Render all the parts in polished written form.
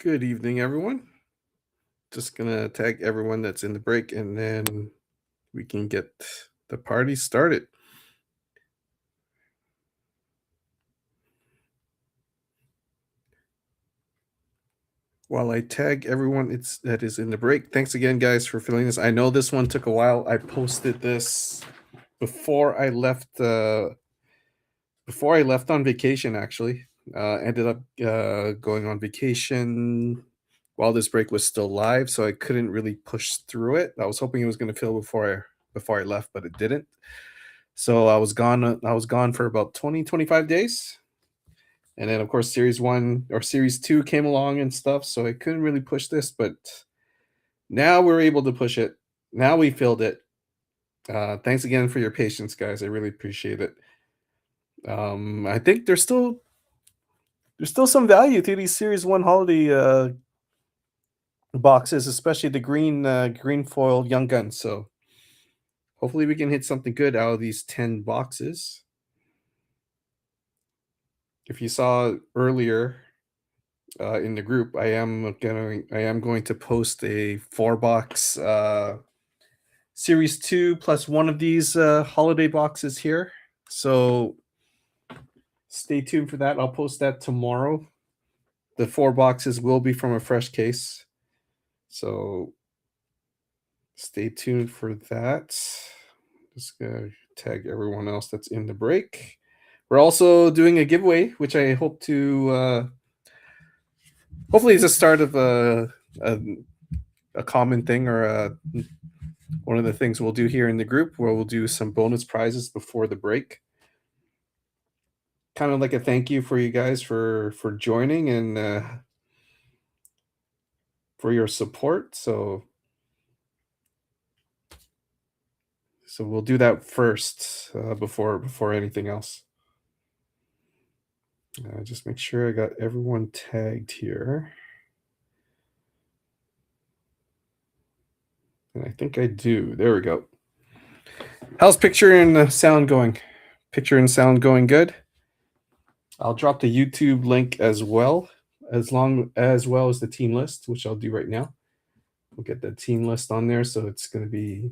Good evening, everyone. Just gonna tag everyone that's in the break and then we can get the party started. While I tag everyone that is in the break, thanks again, guys, for filling this. I know this one took a while. I posted this before I left. Before I left on vacation, actually, ended up going on vacation while this break was still live, so I couldn't really push through it. I was hoping it was going to fill before I left, but it didn't. So I was gone. I was gone for about 20-25 days, and then of course Series One or Series Two came along and stuff. So I couldn't really push this, but now we're able to push it. Now we filled it. Thanks again for your patience, guys. I really appreciate it. I think there's still some value to these Series One holiday boxes, especially the green foil Young Guns. So hopefully we can hit something good out of these 10 boxes. If you saw earlier in the group, I am going to post a 4 box Series 2 plus one of these holiday boxes here. So stay tuned for that. I'll post that tomorrow. The 4 boxes will be from a fresh case. So stay tuned for that. Just gonna tag everyone else that's in the break. We're also doing a giveaway, which I hope to hopefully it's a start of a common thing or one of the things we'll do here in the group, where we'll do some bonus prizes before the break. Kind of like a thank you for you guys for joining and for your support. So we'll do that first before anything else. Just make sure I got everyone tagged here. And I think I do. There we go. How's picture and sound going? Picture and sound going good? I'll drop the YouTube link as well as the team list, which I'll do right now. We'll get the team list on there, so it's going to be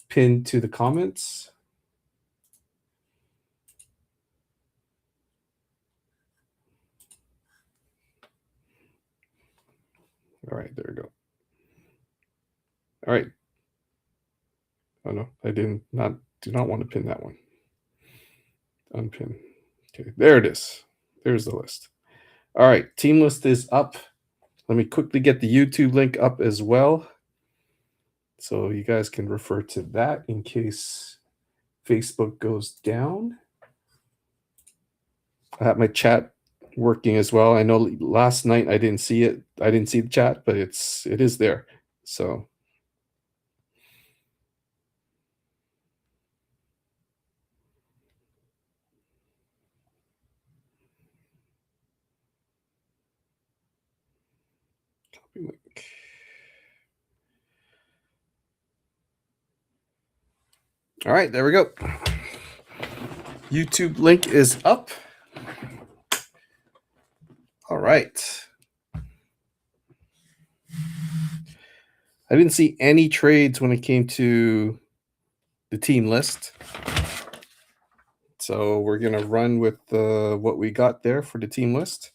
pinned to the comments. All right, there we go. All right. Oh no, I do not want to pin that one. Unpin. Okay, there it is. There's the list. All right, team list is up. Let me quickly get the YouTube link up as well, so you guys can refer to that in case Facebook goes down. I have my chat working as well. I know last night I didn't see it. I didn't see the chat, but it is there. So copy link. All right, there we go. YouTube link is up. All right. I didn't see any trades when it came to the team list. So we're going to run with what we got there for the team list.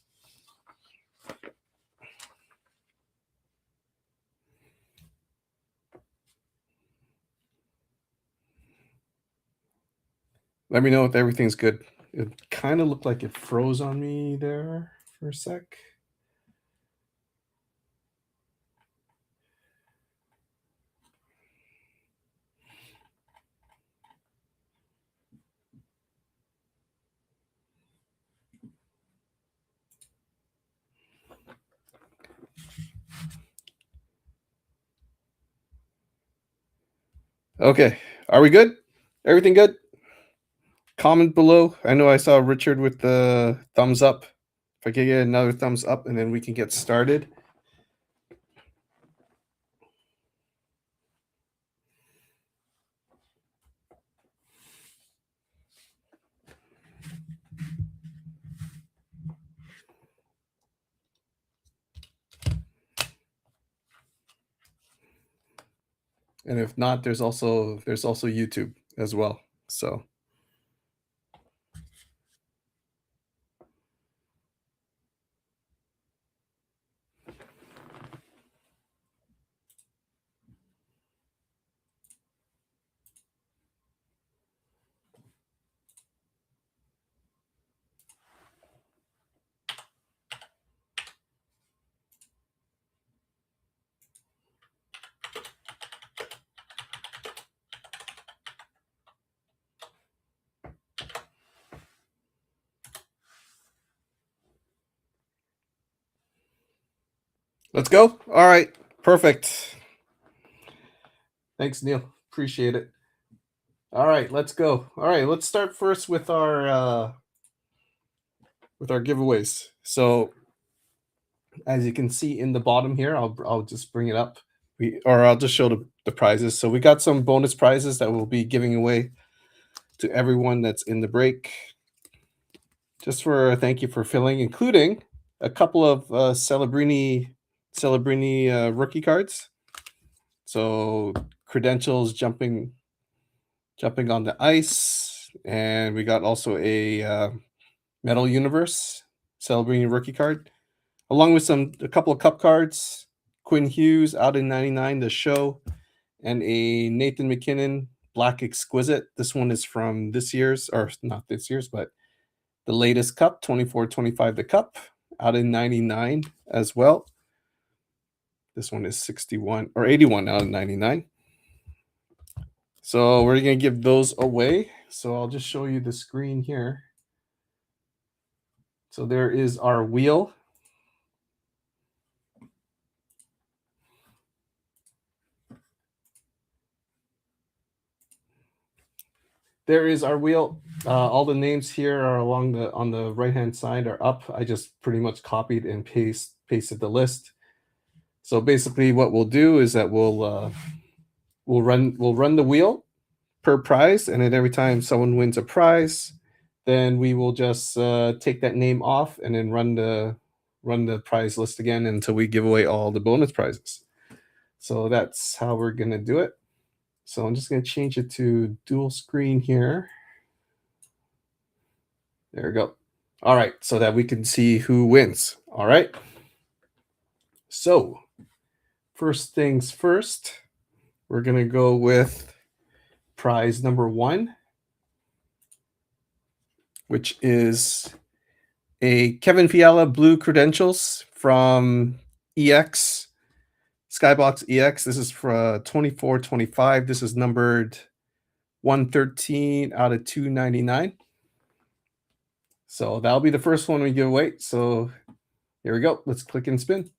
Let me know if everything's good. It kind of looked like it froze on me there for a sec. Okay, are we good? Everything good? Comment below. I know I saw Richard with the thumbs up. If I can get another thumbs up, and then we can get started. And if not, there's also YouTube as well. So let's go. All right, perfect. Thanks, Neil. Appreciate it. All right, let's go. All right, let's start first with our giveaways. So as you can see in the bottom here, I'll just bring it up. I'll just show the prizes. So we got some bonus prizes that we'll be giving away to everyone that's in the break. Just for a thank you for filling, including a couple of Celebrini rookie cards. So credentials jumping on the ice, and we got also a Metal Universe Celebrini rookie card, along with a couple of cup cards. Quinn Hughes out in 99, the show, and a Nathan McKinnon Black Exquisite. This one is from this year's, or not this year's, but the latest cup, 24-25 the cup, out in 99 as well. This one is 61 or 81 out of 99. So we're going to give those away. So I'll just show you the screen here. So there is our wheel. There is our wheel. All the names here are on the right hand side are up. I just pretty much copied and pasted the list. So basically, what we'll do is that we'll run the wheel per prize, and then every time someone wins a prize, then we will just take that name off and then run the prize list again until we give away all the bonus prizes. So that's how we're gonna do it. So I'm just gonna change it to dual screen here. There we go. All right, so that we can see who wins. All right. So first things first, we're gonna go with prize number 1, which is a Kevin Fiala blue credentials from EX Skybox EX. This is for 24-25. This is numbered 113 out of 299. So that'll be the first one we give away. So here we go. Let's click and spin.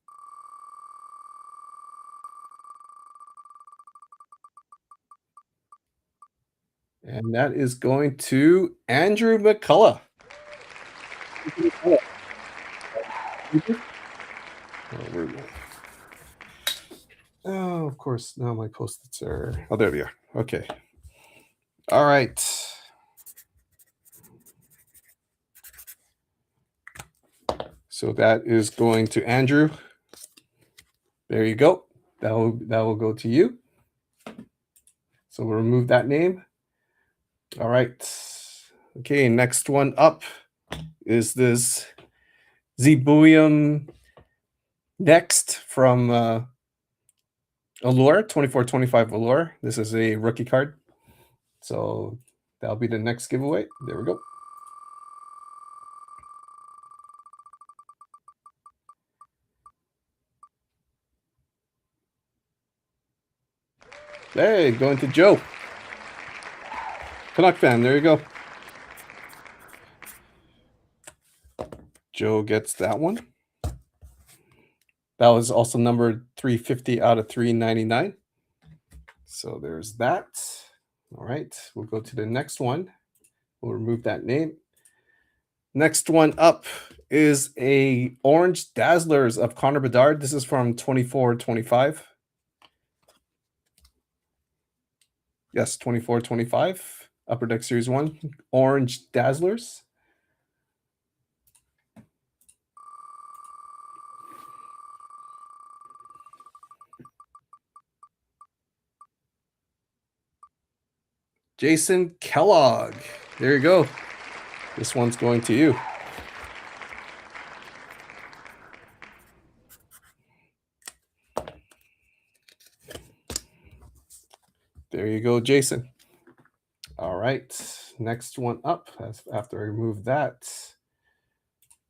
And that is going to Andrew McCullough. Oh, of course. Now my post-its are. Oh, there we are. Okay. All right. So that is going to Andrew. There you go. That will go to you. So we'll remove that name. All right. Okay, next one up is this Zebuium Next from Allure, 24-25 Allure. This is a rookie card. So that'll be the next giveaway. There we go. Hey, going to Joe. Canuck fan, there you go. Joe gets that one. That was also numbered 350 out of 399. So there's that. All right, we'll go to the next one. We'll remove that name. Next one up is a Orange Dazzlers of Connor Bedard. This is from 24-25. Yes, 24-25. Upper Deck Series 1. Orange Dazzlers. Jason Kellogg. There you go. This one's going to you. There you go, Jason. All right. Next one up, after I remove that.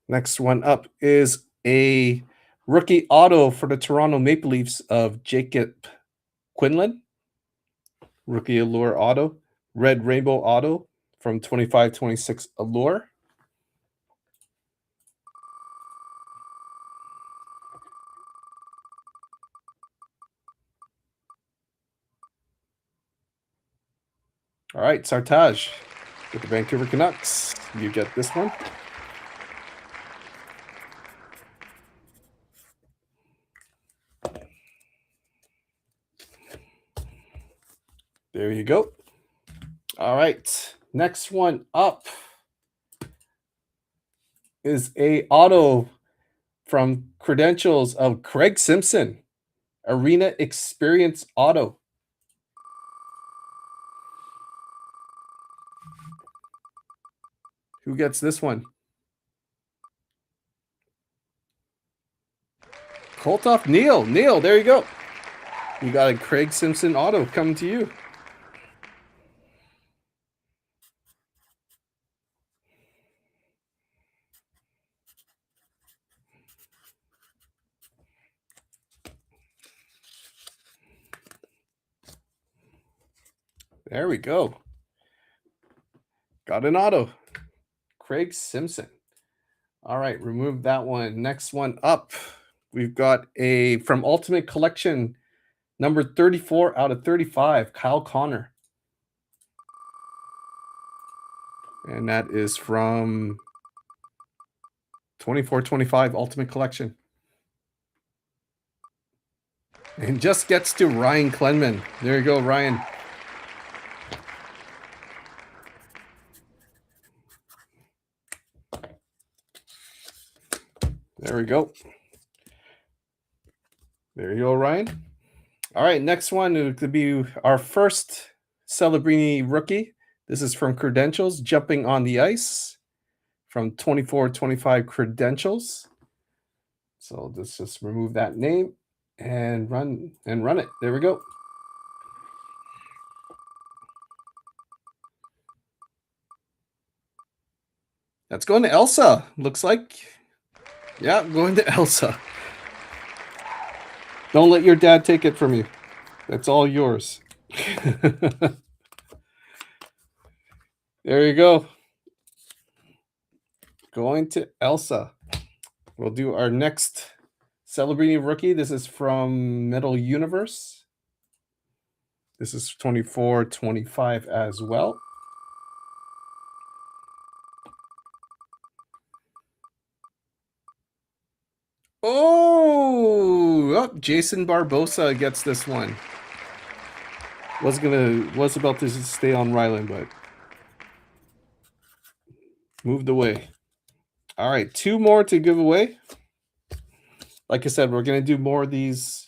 Next one up is a rookie auto for the Toronto Maple Leafs of Jacob Quinlan. Rookie Allure auto. Red Rainbow auto from 25-26 Allure. All right, Sartaj with the Vancouver Canucks. You get this one. There you go. All right, next one up is a auto from Credentials of Craig Simpson, Arena Experience auto. Who gets this one? Koltov Neil. Neil, there you go. You got a Craig Simpson auto coming to you. There we go. Got an auto. Craig Simpson. All right, remove that one. Next one up. We've got a from Ultimate Collection, number 34 out of 35, Kyle Connor. And that is from 24-25 Ultimate Collection. And just gets to Ryan Klenman. There you go, Ryan. There we go. There you go, Ryan. All right, next one could be our first Celebrini rookie. This is from Credentials, Jumping on the Ice from 24-25 Credentials. So let's just remove that name and run it. There we go. That's going to Elsa, looks like. Yeah, going to Elsa. Don't let your dad take it from you. That's all yours. There you go. Going to Elsa. We'll do our next Celebrini rookie. This is from Metal Universe. This is 24-25 as well. Oh, Jason Barbosa gets this one. Was about to stay on Ryland, but moved away. All right, 2 more to give away. Like I said, we're gonna do more of these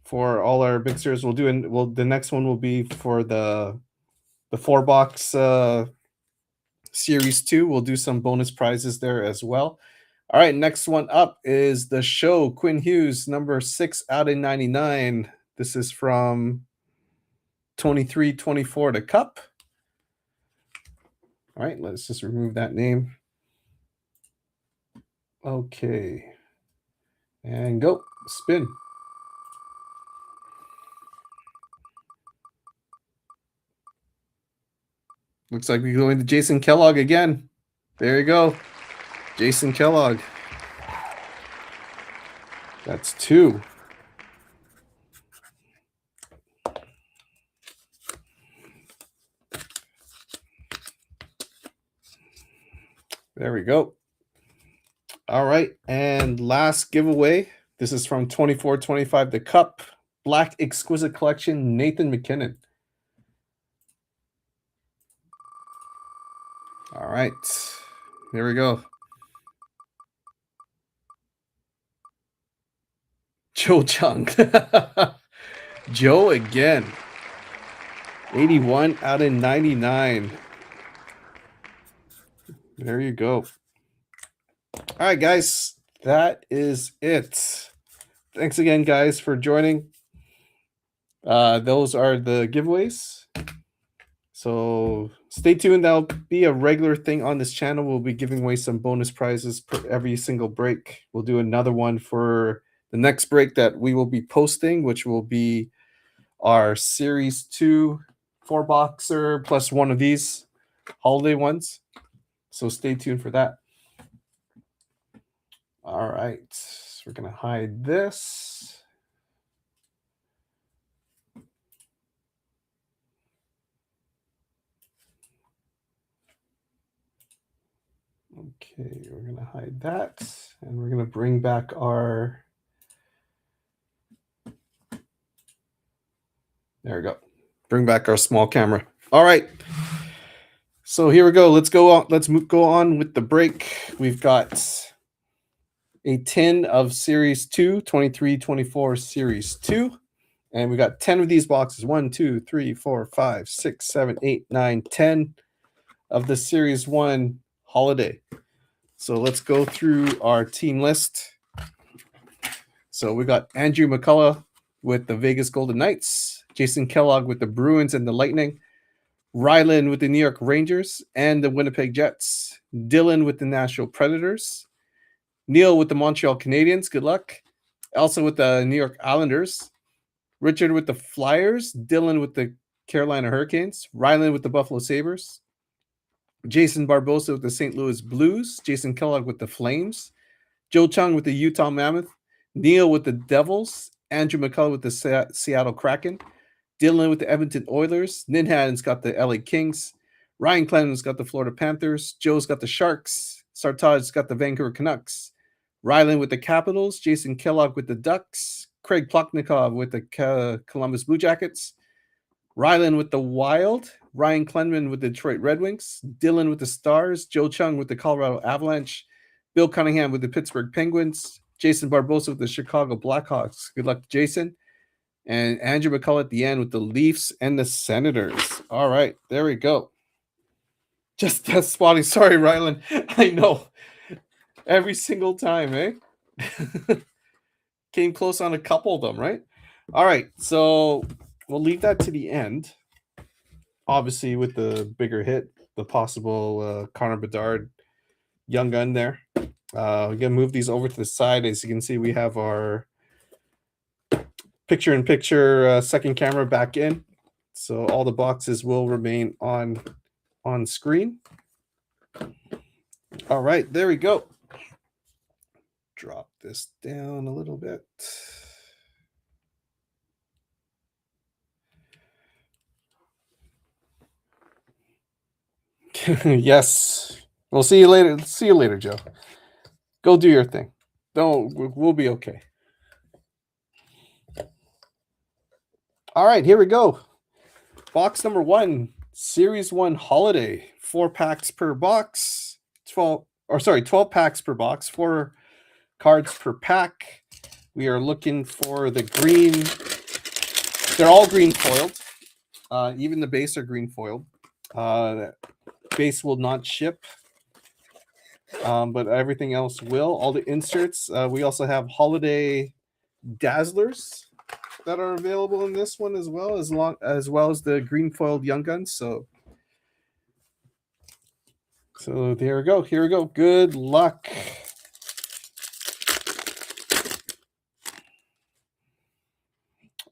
for all our big series. The next one will be for the 4-box series 2. We'll do some bonus prizes there as well. All right, next one up is the show Quinn Hughes, number 6 out of 99. This is from 23-24 to Cup. All right, let's just remove that name. Okay. And go. Spin. Looks like we're going to Jason Kellogg again. There you go. Jason Kellogg. That's 2. There we go. All right, and last giveaway. This is from 24-25 the Cup Black Exquisite Collection, Nathan McKinnon. All right, here we go. Joe Chung. Joe again. 81 out of 99. There you go. All right, guys. That is it. Thanks again, guys, for joining. Those are the giveaways. So stay tuned. That'll be a regular thing on this channel. We'll be giving away some bonus prizes per every single break. We'll do another one for the next break that we will be posting, which will be our Series 2 4-boxer plus one of these holiday ones. So stay tuned for that. All right. So we're going to hide this. Okay, we're going to hide that. And we're going to bring back our... There we go. Bring back our small camera. All right. So here we go. Let's go on. Let's go on with the break. We've got a tin of Series 2, 23-24 Series 2. And we got 10 of these boxes. 1, 2, 3, 4, 5, 6, 7, 8, 9, 10 of the Series 1 holiday. So let's go through our team list. So we got Andrew McCullough with the Vegas Golden Knights, Jason Kellogg with the Bruins and the Lightning, Rylan with the New York Rangers and the Winnipeg Jets, Dylan with the Nashville Predators, Neil with the Montreal Canadiens, good luck, Elsa with the New York Islanders, Richard with the Flyers, Dylan with the Carolina Hurricanes, Rylan with the Buffalo Sabres, Jason Barbosa with the St. Louis Blues, Jason Kellogg with the Flames, Joe Chung with the Utah Mammoth, Neil with the Devils, Andrew McCullough with the Seattle Kraken, Dylan with the Edmonton Oilers, Ninhan's got the LA Kings, Ryan Clemens got the Florida Panthers, Joe's got the Sharks, Sartaj's got the Vancouver Canucks, Rylan with the Capitals, Jason Kellogg with the Ducks, Craig Plotnikov with the Columbus Blue Jackets, Rylan with the Wild, Ryan Klenman with the Detroit Red Wings, Dylan with the Stars, Joe Chung with the Colorado Avalanche, Bill Cunningham with the Pittsburgh Penguins, Jason Barbosa with the Chicago Blackhawks. Good luck, Jason. And Andrew McCullough at the end with the Leafs and the Senators. All right, there we go. Just that spotting. Sorry, Rylan. I know. Every single time, eh? Came close on a couple of them, right? All right, so we'll leave that to the end. Obviously, with the bigger hit, the possible Connor Bedard young gun there. We're gonna move these over to the side. As you can see, we have our picture-in-picture second camera back in, so all the boxes will remain on screen. All right, there we go. Drop this down a little bit. Yes. We'll see you later. See you later, Joe. Go do your thing. Don't. We'll be okay. All right, here we go. Box number 1, Series 1 Holiday. 4 packs per box. 12 packs per box. 4 cards per pack. We are looking for the green. They're all green foiled. Even the base are green foiled. Base will not ship, but everything else will. All the inserts. We also have holiday dazzlers that are available in this one as well as the green foiled young guns. So there we go. Here we go. Good luck.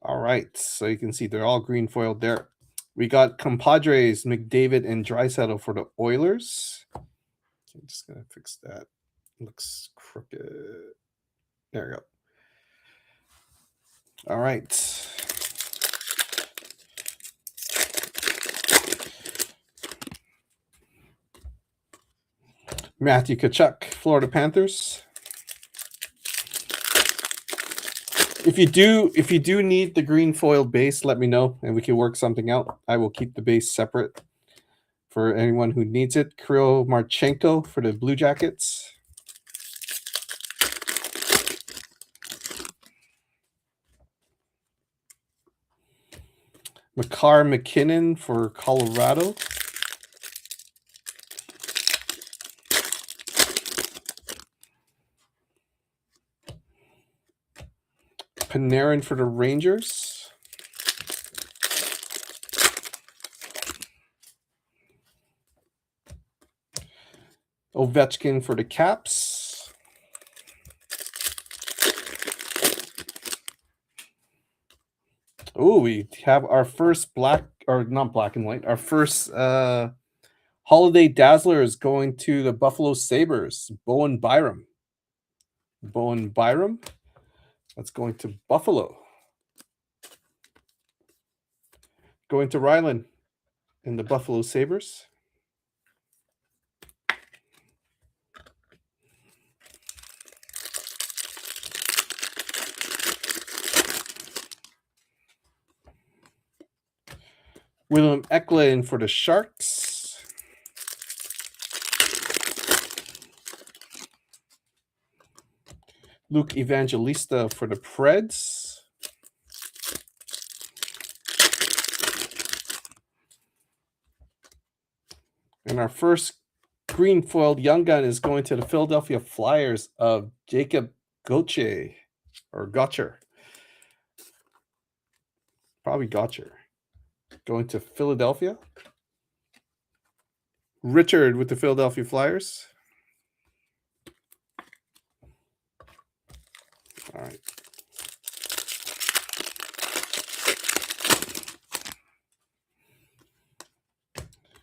All right, so you can see they're all green foiled there. We got compadres McDavid and Draisaitl for the Oilers. I'm just gonna fix that. Looks crooked. There we go. All right. Matthew Tkachuk, Florida Panthers. If you do need the green foiled base, let me know and we can work something out. I will keep the base separate for anyone who needs it. Kirill Marchenko for the Blue Jackets. Makar McKinnon for Colorado. Panarin for the Rangers. Ovechkin for the Caps. Oh, we have our first black, or not black and white, our first Holiday Dazzler is going to the Buffalo Sabres, Bowen Byram. Bowen Byram. That's going to Buffalo. Going to Rylan in the Buffalo Sabres. William Eklund for the Sharks. Luke Evangelista for the Preds. And our first green foiled young gun is going to the Philadelphia Flyers of Jacob Gauthier, or Gotcher. Probably Gotcher. Going to Philadelphia. Richard with the Philadelphia Flyers. All right.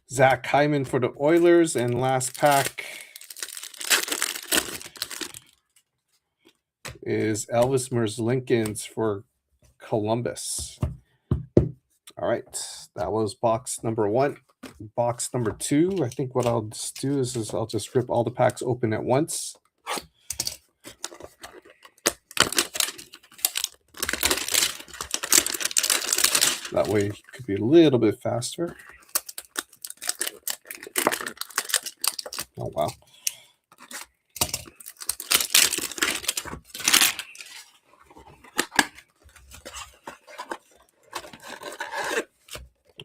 Zach Hyman for the Oilers. And last pack is Elvis Merzlikins for Columbus. All right. That was box number 1. Box number 2. I think what I'll just do is I'll just rip all the packs open at once. That way it could be a little bit faster. Oh, wow.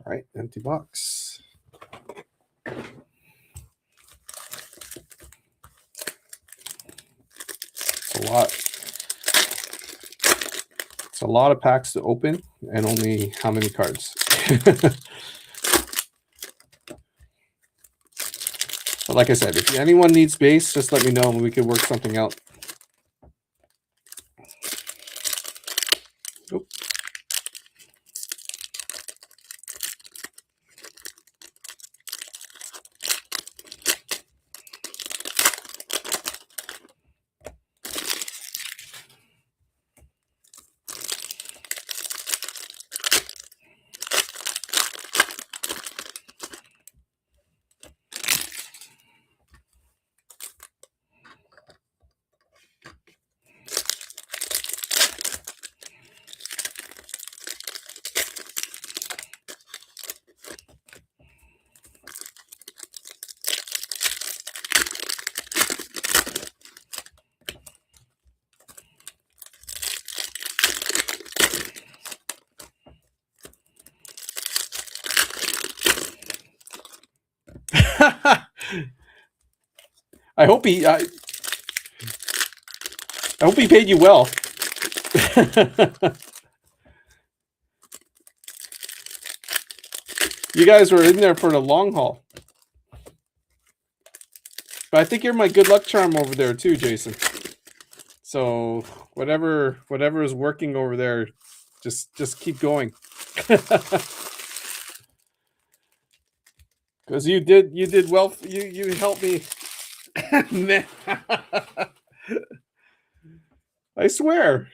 All right, empty box. It's a lot. It's a lot of packs to open, and only how many cards? But like I said, if anyone needs base, just let me know and we can work something out. Oop. I hope he paid you well. You guys were in there for the long haul. But I think you're my good luck charm over there too, Jason. So whatever is working over there, just keep going. Because you did well. You helped me. I swear.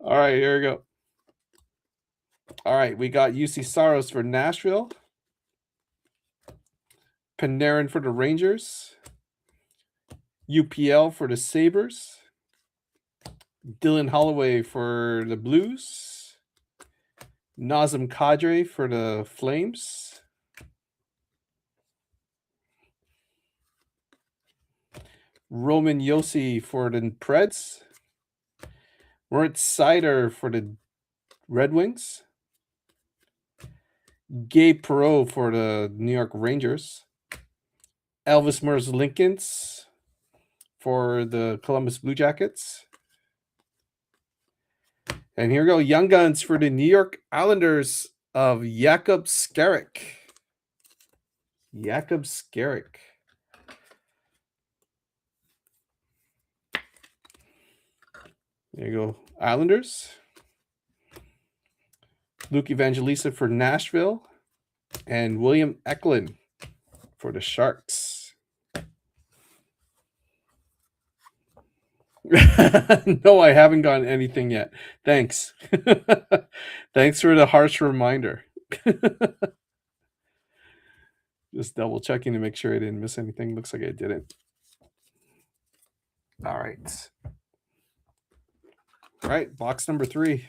All right, here we go. All right, we got UC Saros for Nashville. Panarin for the Rangers. UPL for the Sabres. Dylan Holloway for the Blues. Nazem Kadri for the Flames. Roman Josi for the Preds. Moritz Seider for the Red Wings. Gabe Perreault for the New York Rangers. Elvis Merzlikins for the Columbus Blue Jackets. And here we go, Young Guns for the New York Islanders of Jakub Skarek. Jakub Skarek. There you go, Islanders. Luke Evangelista for Nashville. And William Eklund for the Sharks. No, I haven't gotten anything yet. Thanks. Thanks for the harsh reminder. Just double checking to make sure I didn't miss anything. Looks like I didn't. All right. All right, box number 3.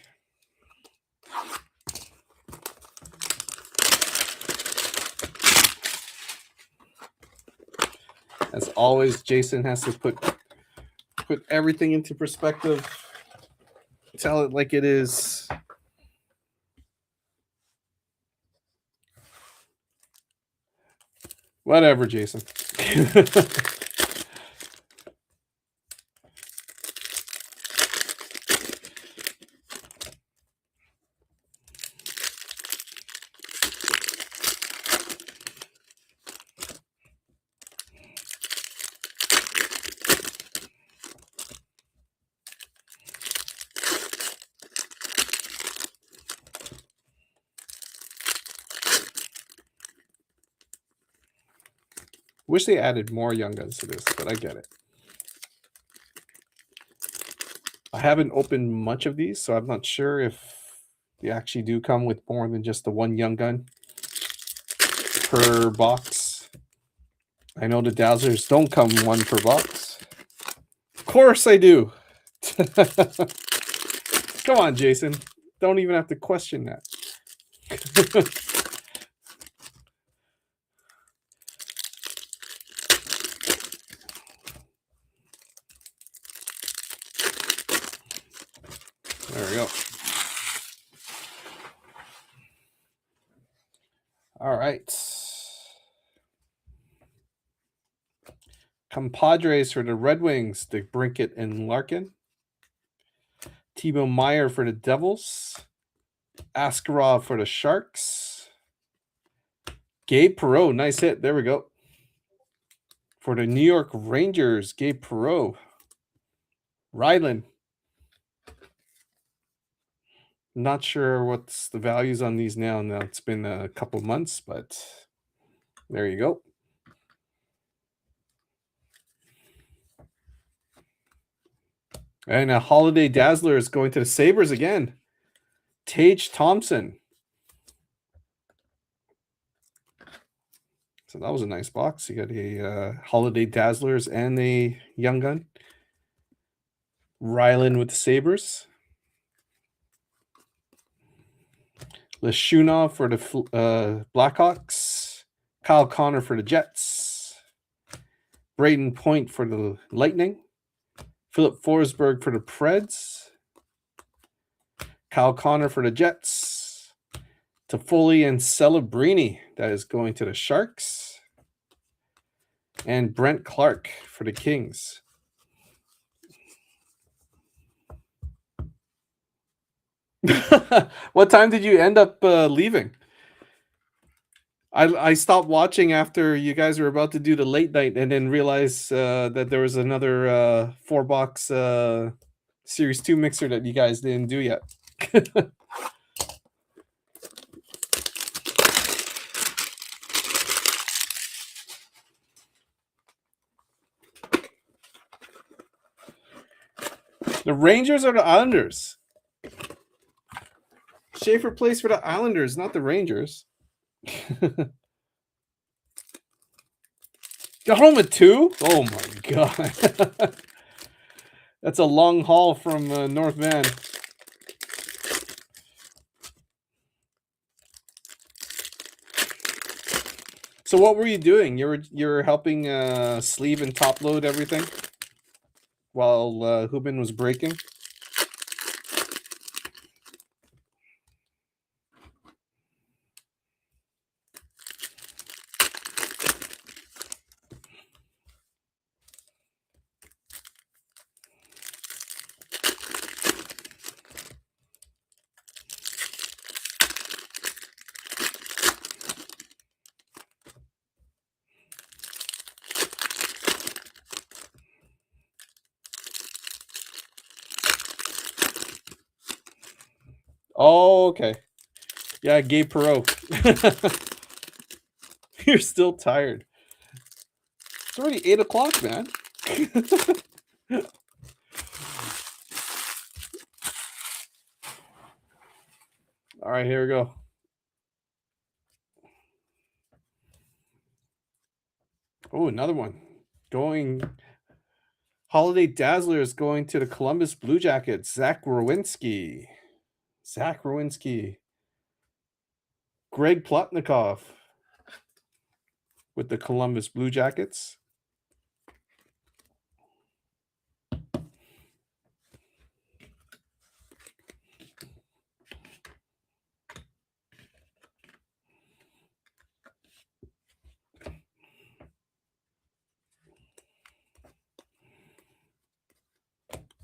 As always, Jason has to put everything into perspective. Tell it like it is. Whatever, Jason. Wish they added more Young Guns to this, but I get it. I haven't opened much of these, so I'm not sure if they actually do come with more than just the one Young Gun per box. I know the Dazzlers don't come one per box. Of course I do. Come on, Jason. Don't even have to question that. There we go. All right. Compadres for the Red Wings, DeBrincat and Larkin. Timo Meier for the Devils. Askarov for the Sharks. Gabe Perreault, nice hit. There we go. For the New York Rangers, Gabe Perreault. Ryland. Not sure what's the values on these now. Now it's been a couple months, but there you go. And a Holiday Dazzler is going to the Sabres again. Tage Thompson. So that was a nice box. You got a Holiday Dazzlers and a Young Gun. Ryland with the Sabres. Leshunov for the Blackhawks. Kyle Connor for the Jets. Braden Point for the Lightning. Philip Forsberg for the Preds. Kyle Connor for the Jets. Toffoli and Celebrini, that is going to the Sharks. And Brent Clark for the Kings. What time did you end up leaving? I stopped watching after you guys were about to do the late night, and then realized that there was another 4-box Series 2 mixer that you guys didn't do yet. The Rangers or the Islanders? Schaefer plays for the Islanders, not the Rangers. Got home at 2? Oh my god. That's a long haul from North Van. So what were you doing? You're helping sleeve and top load everything while Hubin was breaking? Oh, okay. Yeah, Gabe Perreault. You're still tired. It's already 8 o'clock, man. All right, here we go. Oh, another one. Going Holiday Dazzlers going to the Columbus Blue Jackets. Zach Rowinski. Greg Plotnikov with the Columbus Blue Jackets.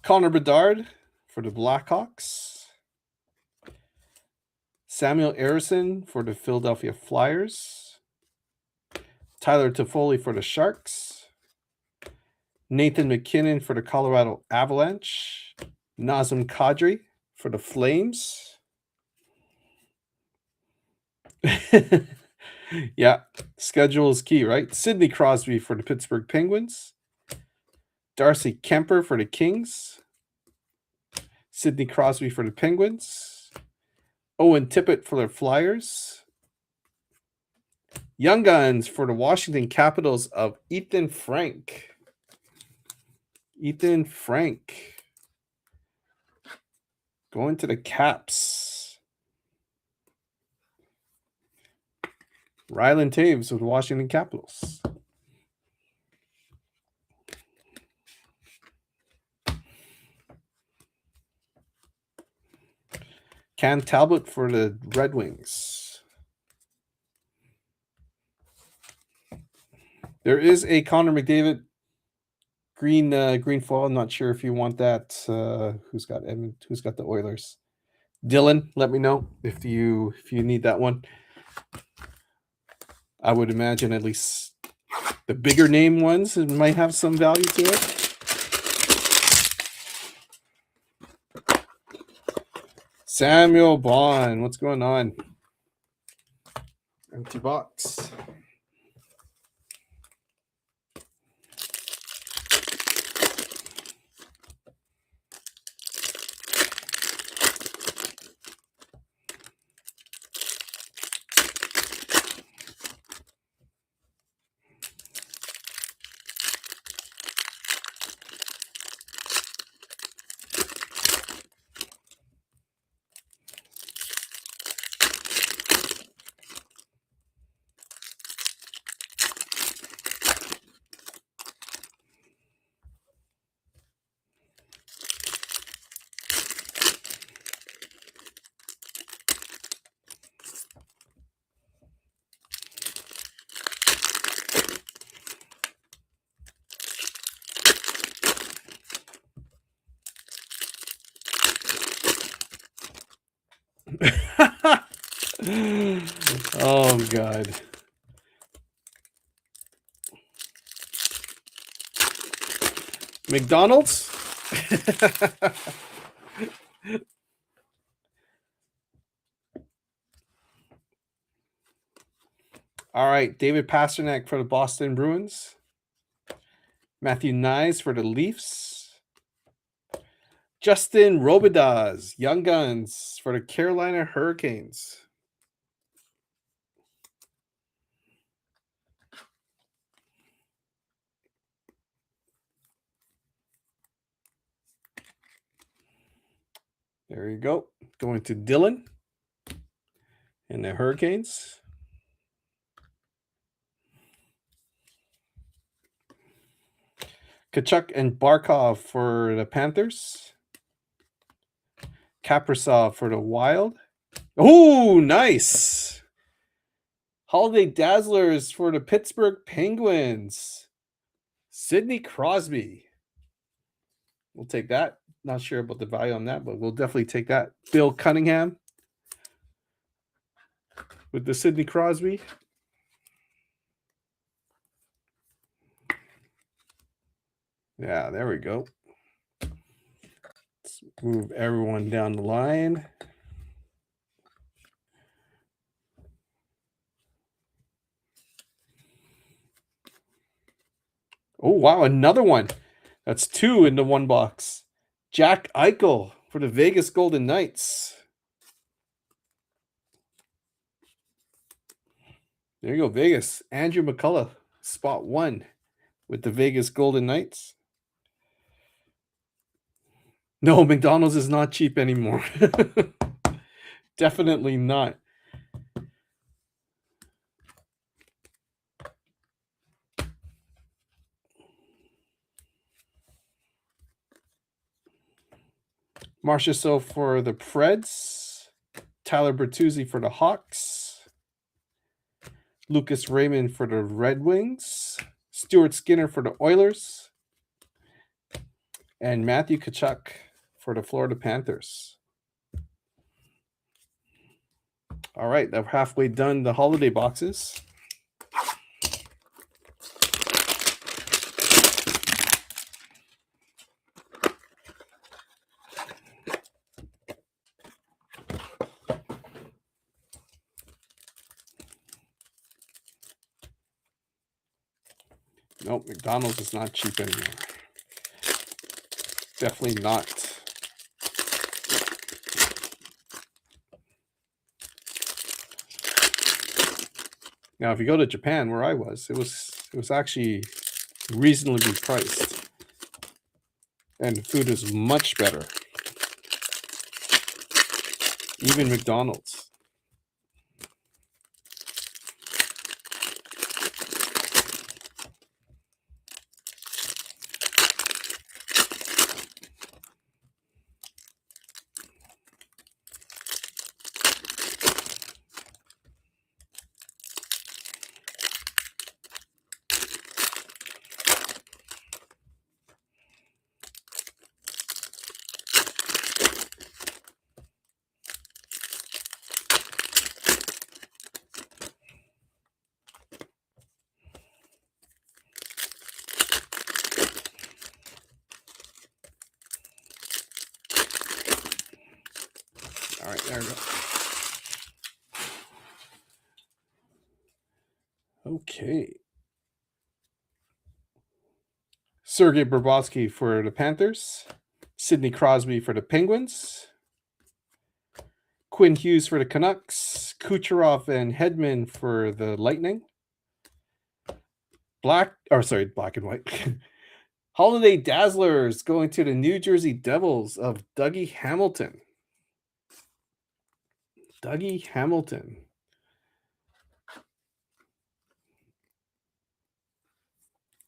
Connor Bedard for the Blackhawks. Samuel Ersson for the Philadelphia Flyers. Tyler Toffoli for the Sharks. Nathan McKinnon for the Colorado Avalanche. Nazem Kadri for the Flames. Yeah, schedule is key, right? Sidney Crosby for the Pittsburgh Penguins. Darcy Kemper for the Kings. Sidney Crosby for the Penguins. Owen Tippett for the Flyers. Young Guns for the Washington Capitals of Ethan Frank. Ethan Frank going to the Caps. Rylan Taves with the Washington Capitals. Cam Talbot for the Red Wings. There is a Connor McDavid green foil. I'm not sure if you want that. Who's got the Oilers? Dylan, let me know if you need that one. I would imagine at least the bigger name ones might have some value to it. Samuel Bond, what's going on? Empty box. Oh God. McDonald's? All right, David Pastrnak for the Boston Bruins. Matthew Nyes for the Leafs. Justin Robidas, Young Guns for the Carolina Hurricanes. There you go. Going to Dylan and the Hurricanes. Kachuk and Barkov for the Panthers. Kaprizov for the Wild. Oh, nice. Holiday Dazzlers for the Pittsburgh Penguins. Sidney Crosby. We'll take that. Not sure about the value on that, but we'll definitely take that. Bill Cunningham with the Sidney Crosby. Yeah, there we go. Let's move everyone down the line. Oh, wow, another one. That's 2 into one box. Jack Eichel for the Vegas Golden Knights. There you go, Vegas. Andrew McCullough, spot 1 with the Vegas Golden Knights. No, McDonald's is not cheap anymore. Definitely not. Marchessault for the Preds. Tyler Bertuzzi for the Hawks. Lucas Raymond for the Red Wings. Stuart Skinner for the Oilers. And Matthew Tkachuk for the Florida Panthers. All right, they're halfway done the holiday boxes. Nope, McDonald's is not cheap anymore. Definitely not. Now, if you go to Japan, where I was, it was actually reasonably priced, and the food is much better. Even McDonald's. All right, there we go. Okay. Sergei Bobrovsky for the Panthers. Sidney Crosby for the Penguins. Quinn Hughes for the Canucks. Kucherov and Hedman for the Lightning. Black and white. Holiday Dazzlers going to the New Jersey Devils of Dougie Hamilton. Dougie Hamilton.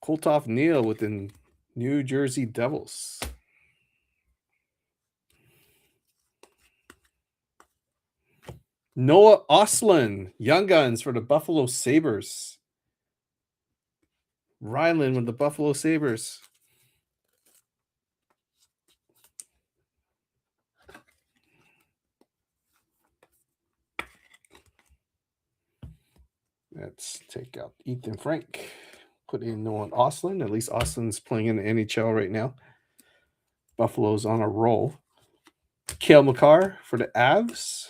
Koltov Neal with the New Jersey Devils. Noah Ostlund, Young Guns for the Buffalo Sabres. Ryland with the Buffalo Sabres. Let's take out Ethan Frank. Put in Noah Ostlund. At least Ostlund's playing in the NHL right now. Buffalo's on a roll. Cale Makar for the Avs.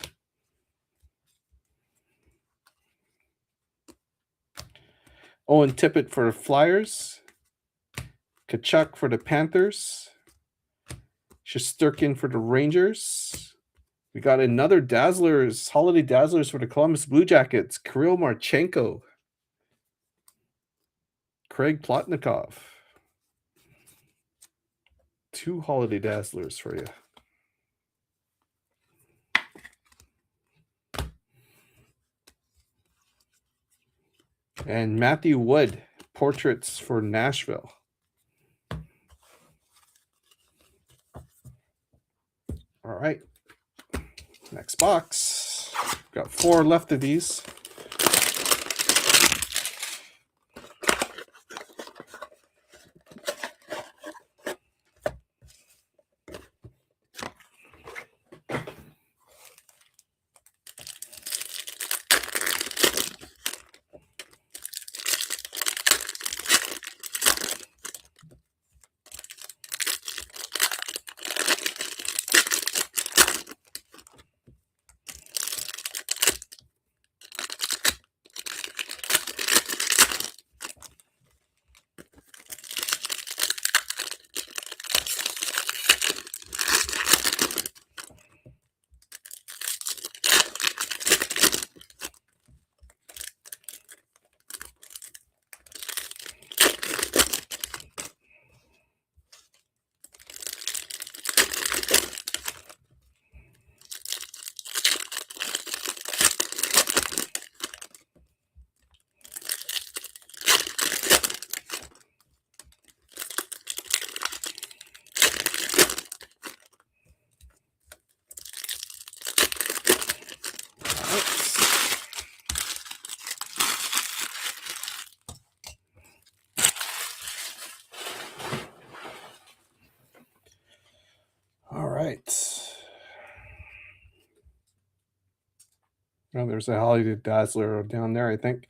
Owen Tippett for the Flyers. Tkachuk for the Panthers. Shesterkin for the Rangers. We got another Dazzlers, Holiday Dazzlers for the Columbus Blue Jackets. Kirill Marchenko. Craig Plotnikov. 2 Holiday Dazzlers for you. And Matthew Wood, Portraits for Nashville. All right. Next box. Got 4 left of these. Well, there's a Hollywood Dazzler down there, I think.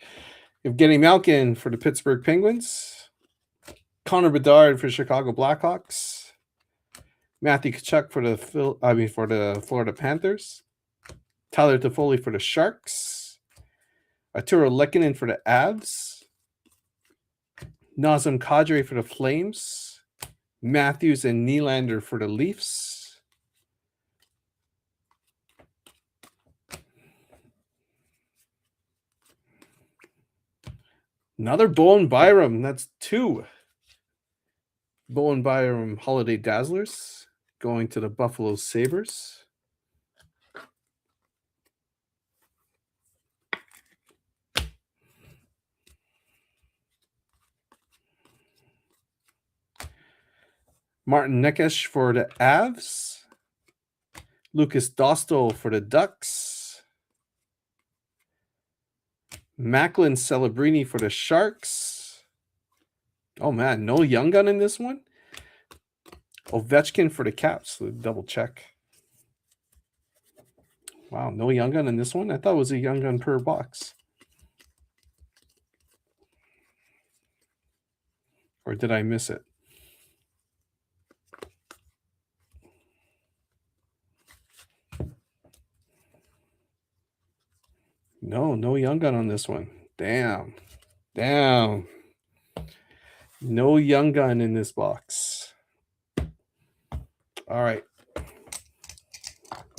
Evgeny Malkin for the Pittsburgh Penguins. Connor Bedard for Chicago Blackhawks. Matthew Tkachuk for the Florida Panthers. Tyler Toffoli for the Sharks. Arturo Lehkonen for the Avs. Nazem Kadri for the Flames. Matthews and Nylander for the Leafs. Another Bowen Byram. That's 2. Bowen Byram Holiday Dazzlers going to the Buffalo Sabres. Martin Necas for the Avs. Lucas Dostal for the Ducks. Macklin Celebrini for the Sharks. Oh man, no Young Gun in this one. Ovechkin for the Caps. So double check. Wow, no Young Gun in this one? I thought it was a Young Gun per box. Or did I miss it? No Young Gun on this one. Damn. No Young Gun in this box. All right.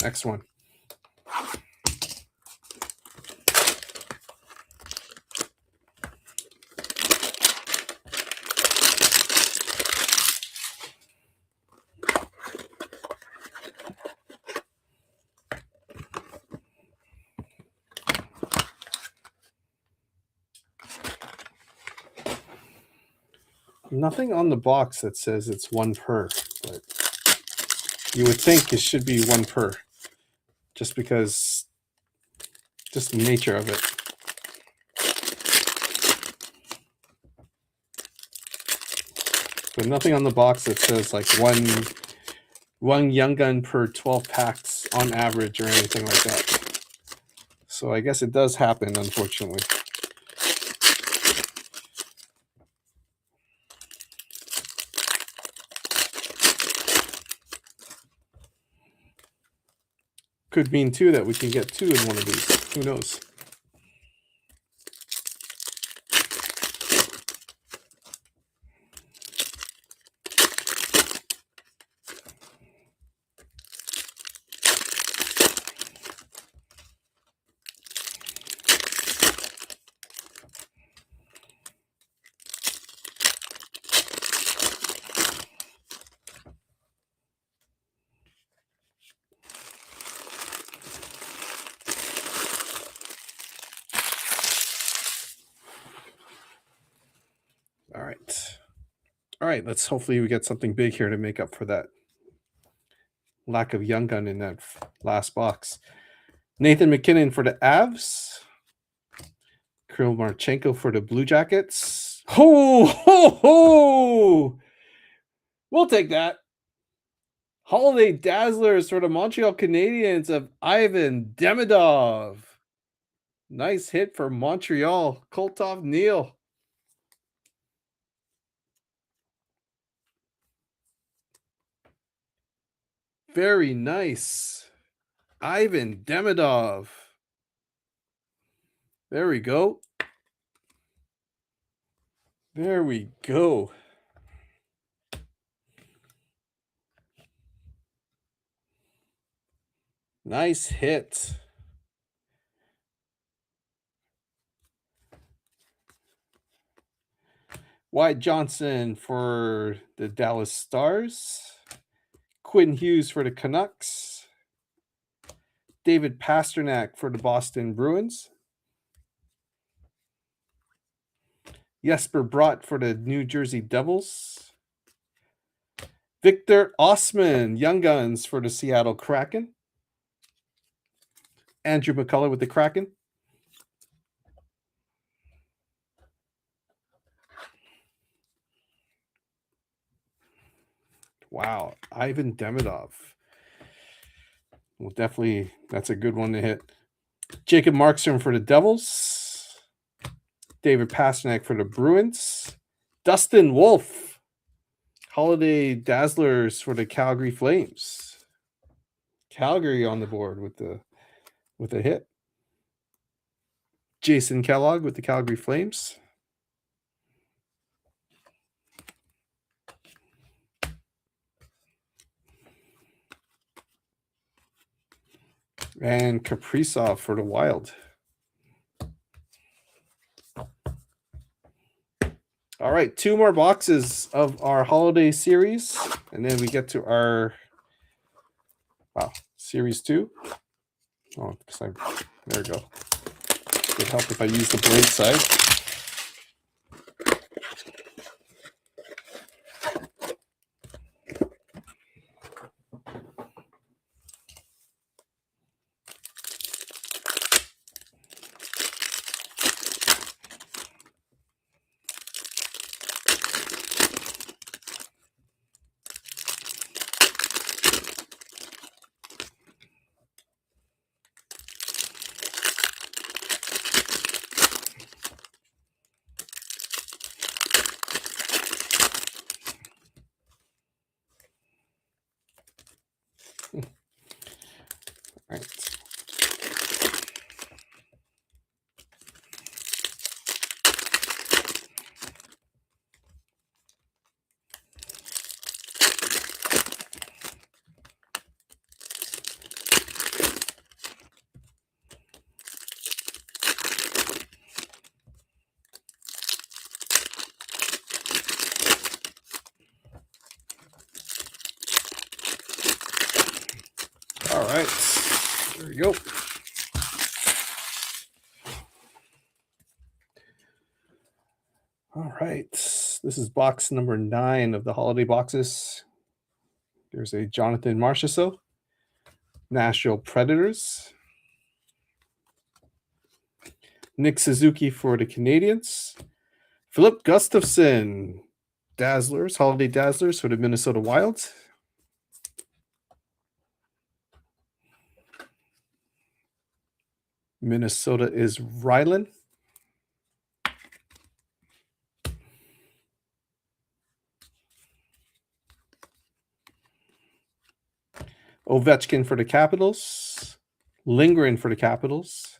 Next one. Nothing on the box that says it's 1 per, but you would think it should be 1 per, just because, just the nature of it. But nothing on the box that says like one Young Gun per 12 packs on average or anything like that. So I guess it does happen, unfortunately. Could mean too that we can get 2 in one of these. Who knows? All right, let's hopefully we get something big here to make up for that lack of Young Gun in that last box. Nathan McKinnon for the Avs. Kirill Marchenko for the Blue Jackets. Ho! We'll take that. Holiday Dazzlers for the Montreal Canadiens of Ivan Demidov. Nice hit for Montreal. Koltov Neal. Very nice. Ivan Demidov. There we go. There we go. Nice hit. Wyatt Johnson for the Dallas Stars. Quinn Hughes for the Canucks. David Pasternak for the Boston Bruins. Jesper Bratt for the New Jersey Devils. Victor Osman, Young Guns for the Seattle Kraken. Andrew McCullough with the Kraken. Wow, Ivan Demidov. Well, definitely, that's a good one to hit. Jacob Markstrom for the Devils. David Pastrnak for the Bruins. Dustin Wolf, Holiday Dazzlers for the Calgary Flames. Calgary on the board with a hit. Jason Kellogg with the Calgary Flames. And Kaprizov for the Wild. All right, 2 more boxes of our holiday series, and then we get to our series 2. Oh, there we go. Would help if I use the blade side. All right. All right, there we go. All right, this is box number 9 of the holiday boxes. There's a Jonathan Marchessault, Nashville Predators. Nick Suzuki for the Canadiens. Philip Gustafson, Dazzlers, Holiday Dazzlers for the Minnesota Wild. Minnesota is Rylan. Ovechkin for the Capitals. Lindgren for the Capitals.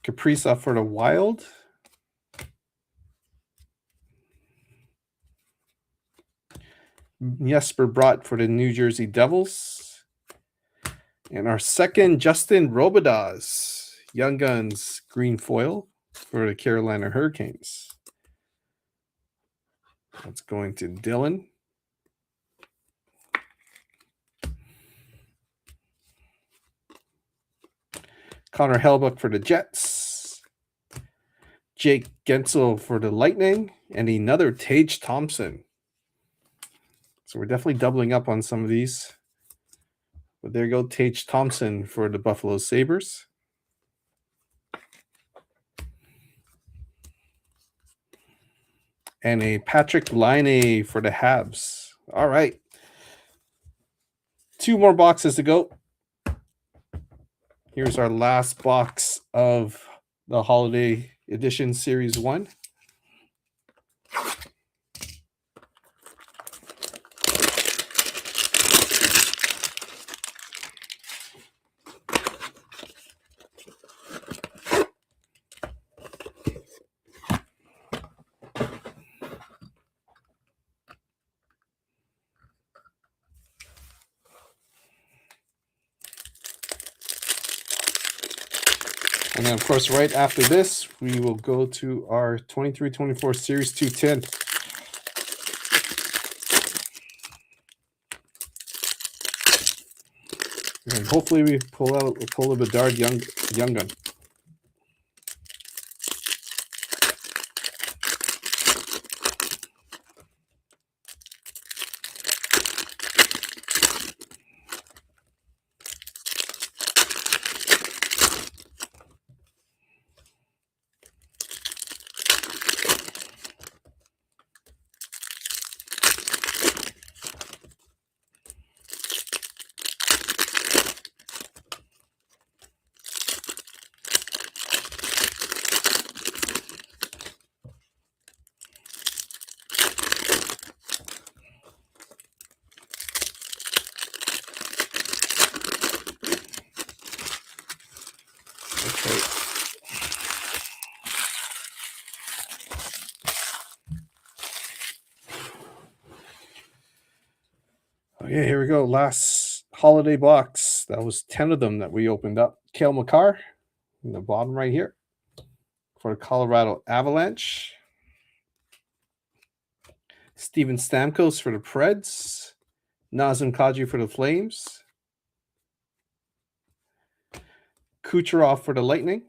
Kaprizov for the Wild. Jesper Bratt for the New Jersey Devils. And our second, Justin Robidas, Young Guns green foil for the Carolina Hurricanes. That's going to Dylan. Connor Hellebuyck for the Jets. Jake Gensel for the Lightning. And another Tage Thompson. So we're definitely doubling up on some of these. But there you go, Tage Thompson for the Buffalo Sabres. And a Patrick Laine for the Habs. All right. 2 more boxes to go. Here's our last box of the Holiday Edition Series 1. And then, of course, right after this, we will go to our 23-24 Series 210. And hopefully we pull a Bedard Young Gun. Okay, here we go. Last holiday box. That was 10 of them that we opened up. Cale Makar in the bottom right here for the Colorado Avalanche. Steven Stamkos for the Preds. Nazem Kadri for the Flames. Kucherov for the Lightning.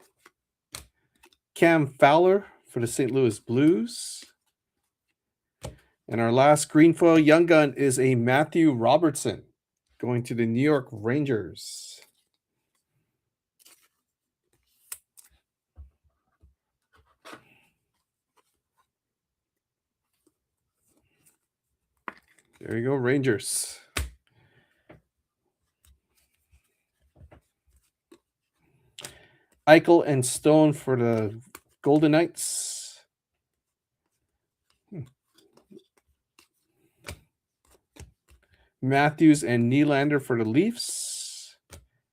Cam Fowler for the St. Louis Blues. And our last green foil young gun is a Matthew Robertson going to the New York Rangers. There you go, Rangers. Eichel and Stone for the Golden Knights. Matthews and Nylander for the Leafs.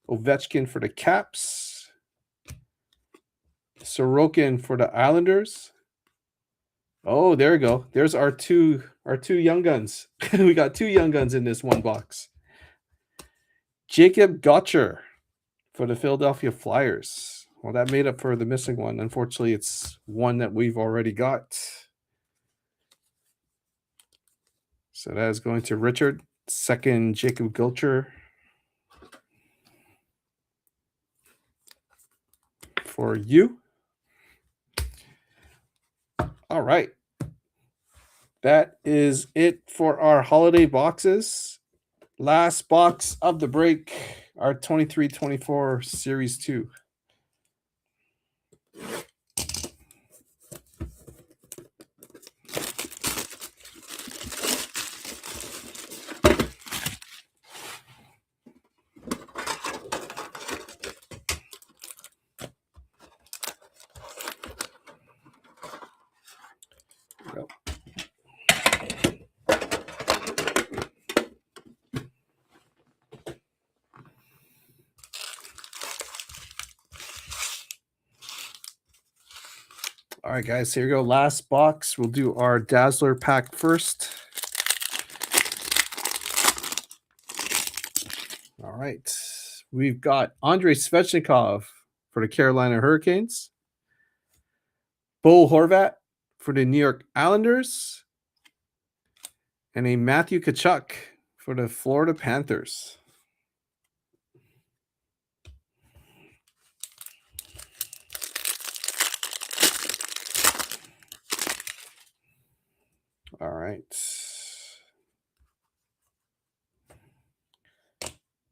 Ovechkin for the Caps. Sorokin for the Islanders. Oh, there we go. There's our two young guns. We got 2 young guns in this one box. Jacob Gotcher for the Philadelphia Flyers. Well, that made up for the missing one. Unfortunately, it's one that we've already got. So that is going to Richard. Second, Jacob Gotcher for you. All right. That is it for our holiday boxes. Last box of the break, our 23-24 Series 2. All right, guys, here we go. Last box. We'll do our Dazzler pack first. All right. We've got Andrei Svechnikov for the Carolina Hurricanes. Bo Horvat for the New York Islanders. And a Matthew Tkachuk for the Florida Panthers. All right.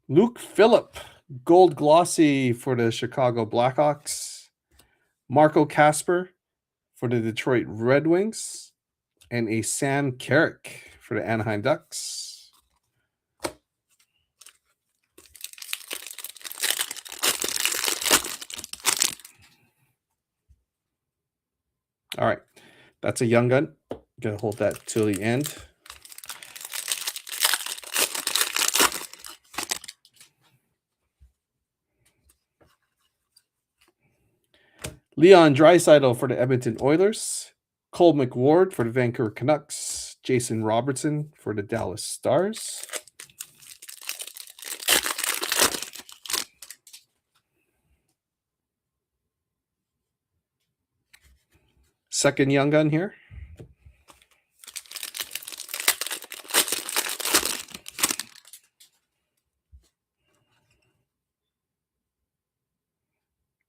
Luke Phillip, gold glossy for the Chicago Blackhawks. Marco Casper for the Detroit Red Wings. And a Sam Carrick for the Anaheim Ducks. All right. That's a young gun. Gotta hold that till the end. Leon Draisaitl for the Edmonton Oilers. Cole McWard for the Vancouver Canucks. Jason Robertson for the Dallas Stars. Second young gun here.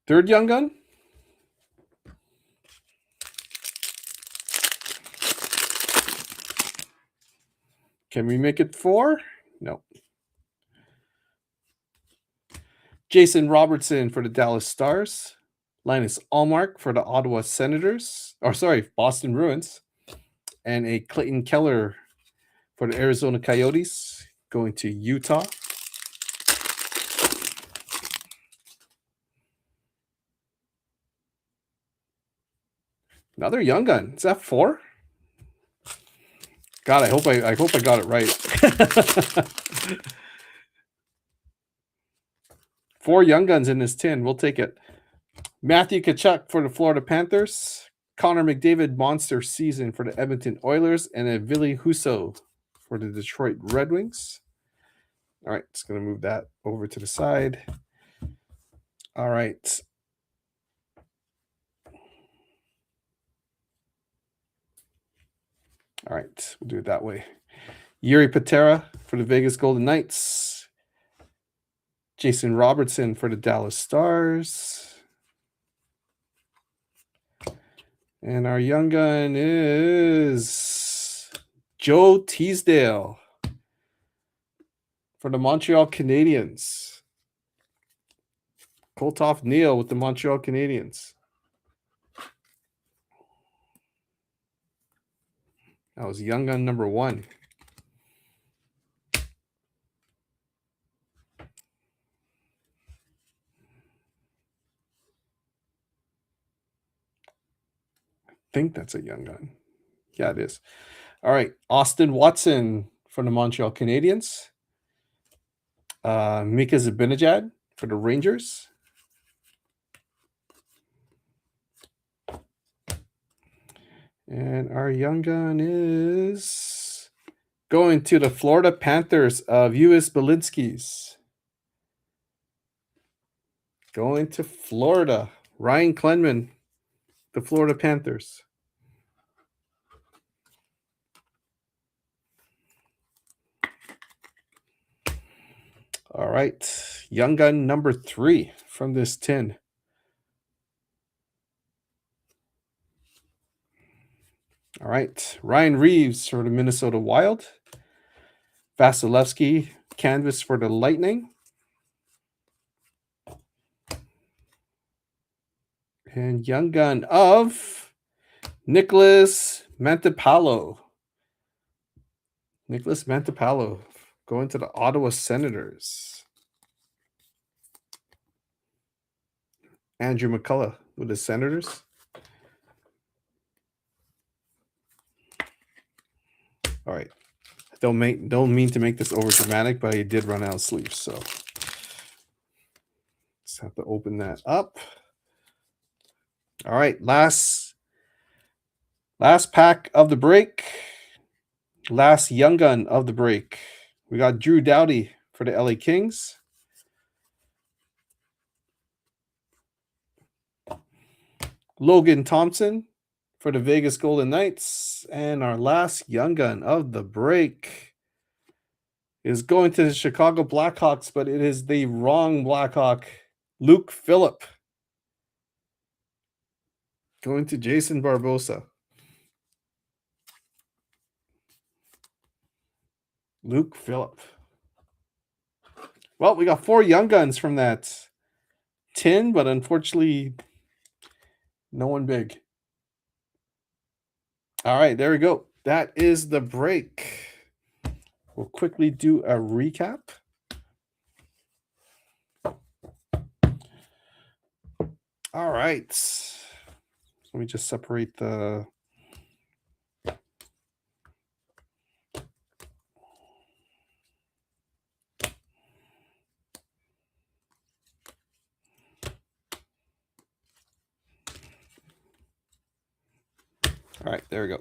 Third young gun. Can we make it 4? No. Jason Robertson for the Dallas Stars. Linus Ullmark for the Ottawa Senators. Boston Bruins. And a Clayton Keller for the Arizona Coyotes going to Utah. Another young gun. Is that 4? God, I hope I got it right. 4 young guns in this tin. We'll take it. Matthew Tkachuk for the Florida Panthers. Connor McDavid monster season for the Edmonton Oilers. And a Ville Husso for the Detroit Red Wings. All right, just going to move that over to the side. All right. All right, we'll do it that way. Yuri Patera for the Vegas Golden Knights. Jason Robertson for the Dallas Stars. And our young gun is Joe Teasdale for the Montreal Canadiens. Koltov Neal with the Montreal Canadiens. That was young gun number 1. I think that's a young gun. Yeah, it is. All right. Austin Watson for the Montreal Canadiens. Mika Zibanejad for the Rangers. And our young gun is going to the Florida Panthers of U.S. Belinskis. Going to Florida, Ryan Klenman, the Florida Panthers. All right, young gun number 3 from this tin. All right, Ryan Reeves for the Minnesota Wild. Vasilevsky canvas for the Lightning. And young gun of Nicholas Mantipalo. Nicholas Mantipalo going to the Ottawa Senators. Andrew McCullough with the Senators. All right. Don't mean to make this over dramatic, but he did run out of sleeves, so just have to open that up. All right, last pack of the break. Last young gun of the break. We got Drew Doughty for the LA Kings. Logan Thompson for the Vegas Golden Knights. And our last young gun of the break is going to the Chicago Blackhawks, but it is the wrong Blackhawk. Luke Phillip. Going to Jason Barbosa. Luke Phillip. Well, we got 4 young guns from that tin, but unfortunately, no one big. All right, there we go. That is the break. We'll quickly do a recap. All right. Let me just separate the... All right, there we go.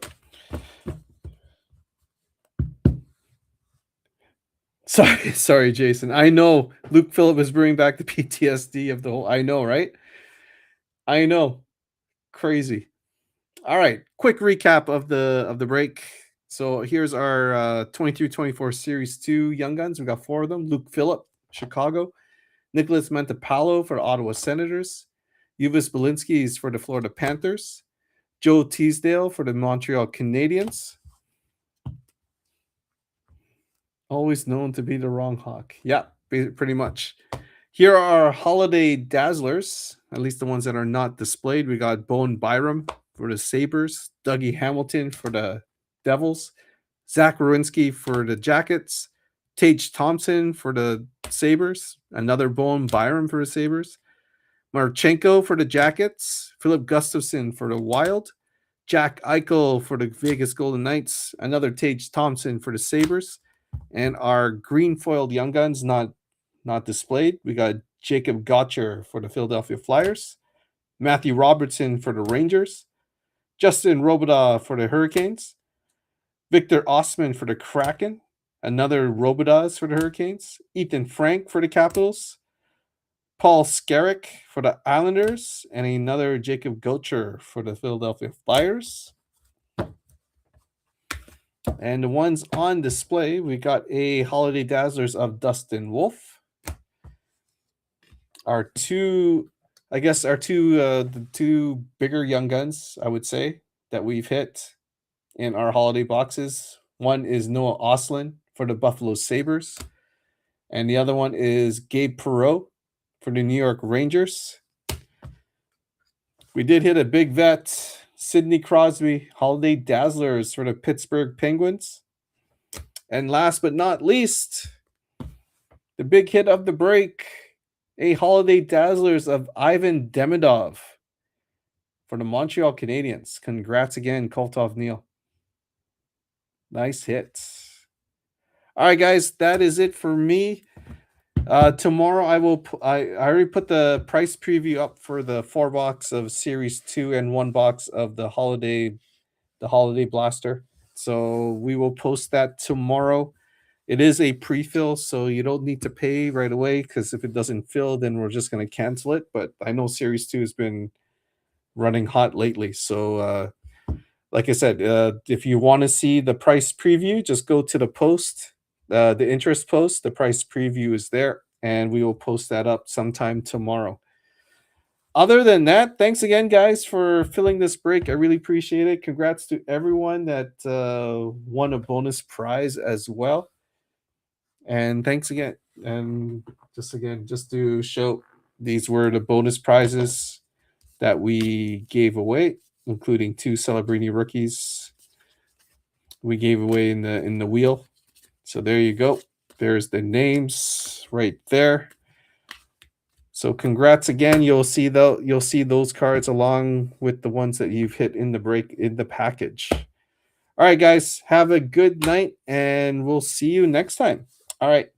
Sorry, Jason. I know Luke Phillip is bringing back the PTSD of the whole. I know, right? I know. Crazy. All right, quick recap of the break. So here's our 23-24 Series 2 Young Guns. We got 4 of them. Luke Phillip, Chicago. Nicholas Mantipalo for the Ottawa Senators. Uvis Belinskis for the Florida Panthers. Joe Teasdale for the Montreal Canadiens. Always known to be the wrong Hawk. Yeah, pretty much. Here are our holiday dazzlers, at least the ones that are not displayed. We got Bowen Byram for the Sabres, Dougie Hamilton for the Devils, Zach Werenski for the Jackets, Tage Thompson for the Sabres, another Bowen Byram for the Sabres, Marchenko for the Jackets, Philip Gustafson for the Wild, Jack Eichel for the Vegas Golden Knights, another Tage Thompson for the Sabres, and our green foiled young guns not displayed. We got Jacob Gotcher for the Philadelphia Flyers, Matthew Robertson for the Rangers, Justin Robidas for the Hurricanes, Victor Osman for the Kraken, Another Robidas for the Hurricanes. Ethan Frank for the Capitals. Paul Skerrick for the Islanders. And another Jacob Gaucher for the Philadelphia Flyers. And the ones on display, we got a Holiday Dazzlers of Dustin Wolf. Our two, the two bigger young guns, I would say, that we've hit in our holiday boxes. One is Noah Ostlund for the Buffalo Sabres. And the other one is Gabe Perreault for the New York Rangers. We did hit a big vet, Sidney Crosby, Holiday Dazzlers for the Pittsburgh Penguins. And last but not least, the big hit of the break, a Holiday Dazzlers of Ivan Demidov for the Montreal Canadiens. Congrats again, Koltov Neil. Nice hits. All right, guys, that is it for me. Tomorrow I already put the price preview up for the 4-box of Series 2 and 1 box of the Holiday Blaster. So we will post that tomorrow. It is a pre-fill, so you don't need to pay right away, because if it doesn't fill, then we're just going to cancel it. But I know Series 2 has been running hot lately. So like I said, if you want to see the price preview, just go to the post, the interest post. The price preview is there, and we will post that up sometime tomorrow. Other than that, thanks again, guys, for filling this break. I really appreciate it. Congrats to everyone that won a bonus prize as well. And thanks again. And just to show, these were the bonus prizes that we gave away, including 2 Celebrini rookies we gave away in the wheel. So there you go. There's the names right there. So congrats again. You'll see those cards along with the ones that you've hit in the break in the package. All right, guys, have a good night, and we'll see you next time. All right.